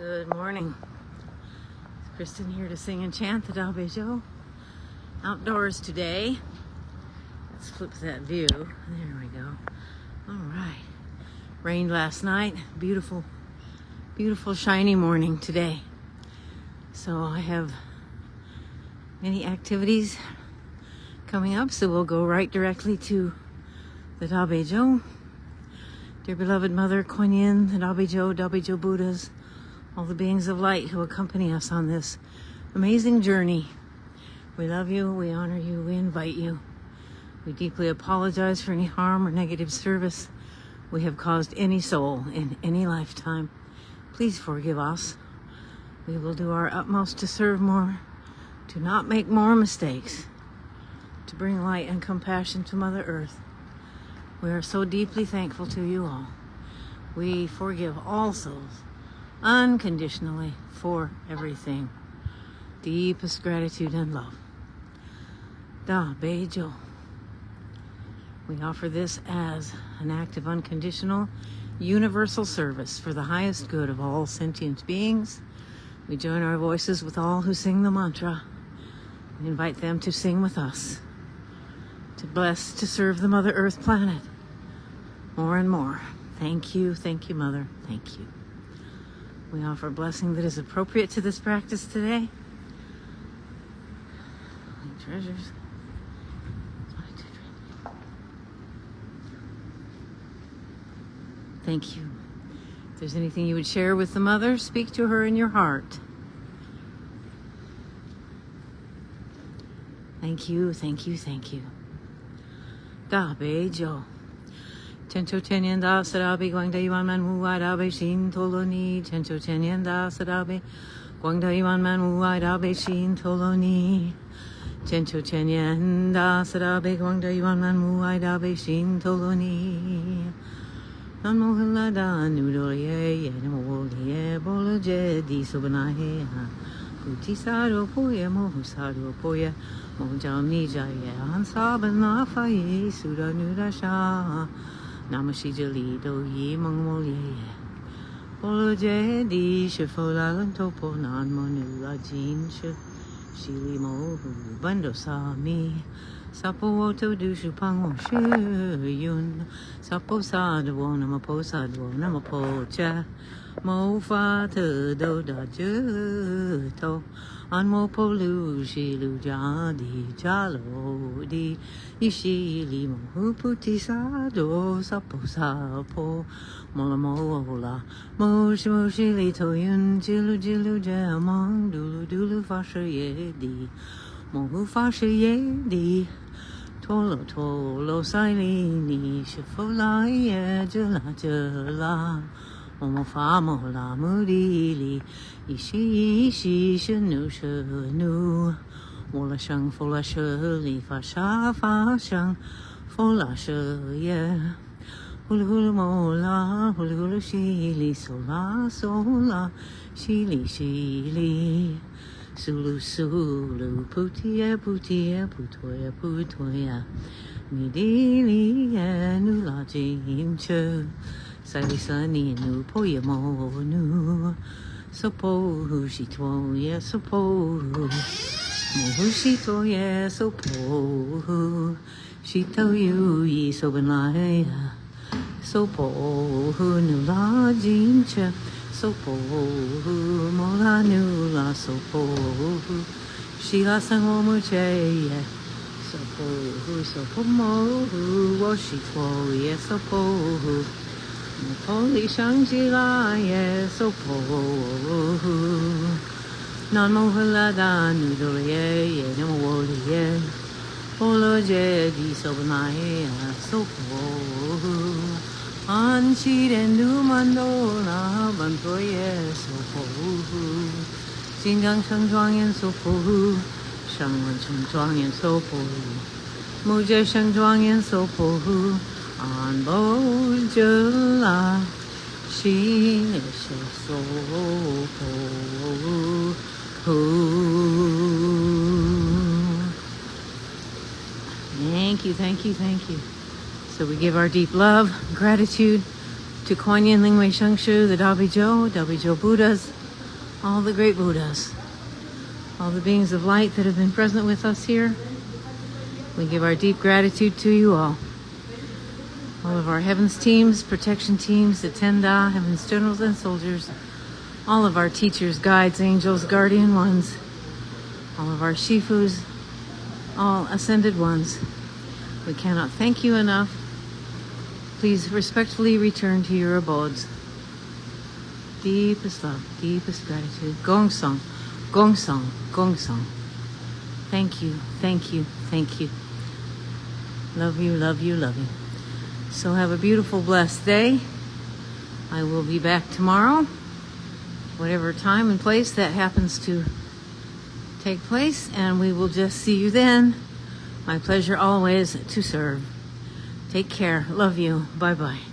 Good morning. It's Kristin here to sing and chant the Bei Zhou. Outdoors today. Let's flip that view. There we go. All right. Rained last night. Beautiful, beautiful shiny morning today. So I have many activities coming up, so we'll go right directly to the Bei Zhou. Dear beloved Mother Kuan Yin, the Bei Zhou Buddhas, all the beings of light who accompany us on this amazing journey. We love you, we honor you, we invite you. We deeply apologize for any harm or negative service we have caused any soul in any lifetime. Please forgive us. We will do our utmost to serve more, to not make more mistakes, to bring light and compassion to Mother Earth. We are so deeply thankful to you all. We forgive all souls unconditionally for everything. Deepest gratitude and love. Bei Zhou. We offer this as an act of unconditional, universal service for the highest good of all sentient beings. We join our voices with all who sing the mantra. We invite them to sing with us, to bless, to serve the Mother Earth planet more and more. Thank you, Mother, thank you. We offer a blessing that is appropriate to this practice today. Treasures. Thank you. If there's anything you would share with the Mother, speak to her in your heart. Thank you. Bei Zhou. Chencho Chenyan da Sarabi, Guangda Yuan Man Wu Da Bei Shin Toloni, Chencho Chenyan da Sarabi, Guangda Yuan Man Wu Da Bei Shin Toloni, Chencho Chenyan da Sarabi, Guangda Yuan Man Wu Da Bei Shin Toloni. Namo Hula da Nudoye, Namo Bolo Jedi Sobanahe, Puti Sado Poya, Mohu Sado Poya, Mojam Nijaya, Hansabana Faye, Suda Nudasha. Namashi Jali Do Yi Mongmo Ye Bolo Jedi Shifola Lantopo Nan Monu Ajin Shili Mo Bando Sami Sapo Woto Dushu Pango Yun Sapo Sadwo Namapo Sadwo Namapo Cha Mo Fata Do Da Juto Anmo Polu Shilu Jadi Jalo Di Ishili Mo Puti Sado Sapo Sapo Mola Mola Mo Shili Toyun Jilu Jamong Dulu Fasha Yedi Mo Fasha Yedi Tolo Silini Shifola Jela Momo Famo La Mudili Ishi Shenu Mola Shang Fola Sheli Fa Shang Fola She Hulu Mola Hulu Shili Sola Shili Sulu Putia Putoya Midili Nula Jimcho Sali Sunny Nu Poya Mo Nu Sopo Hushito Yes Sopo Mohushito Yes Sopo Shito Yu Sobanaya Sopo Nula Jincha Sopo Mola Nula Sopo Shila Sango Muche Sopo Mo Washito Yes Sopo Holy Shangela, yes, so po. Non mohla da nudoye, no wolie. Polo jedi so nae, so po. Anchi and do mandona, bantoye, so po. Xinjiang Shengzhuang and so po. Shangwan Shengzhuang and so po. Muje Shengzhuang and so po. An Bei Zhou la Xin so Thank you. So we give our deep love, gratitude to Kuan Yin, Ling Wei Sheng Shu, the Bei Zhou Buddhas, all the great Buddhas, all the beings of light that have been present with us here. We give our deep gratitude to you all. All of our heavens teams, protection teams, the Tenda, heavens generals and soldiers, all of our teachers, guides, angels, guardian ones, all of our Shifus, all ascended ones. We cannot thank you enough. Please respectfully return to your abodes. Deepest love, deepest gratitude. Gong Song, Gong Song, Gong Song. Thank you, thank you, thank you. Love you, love you, love you. So have a beautiful, blessed day. I will be back tomorrow, whatever time and place that happens to take place, and we will just see you then. My pleasure always to serve. Take care. Love you. Bye-bye.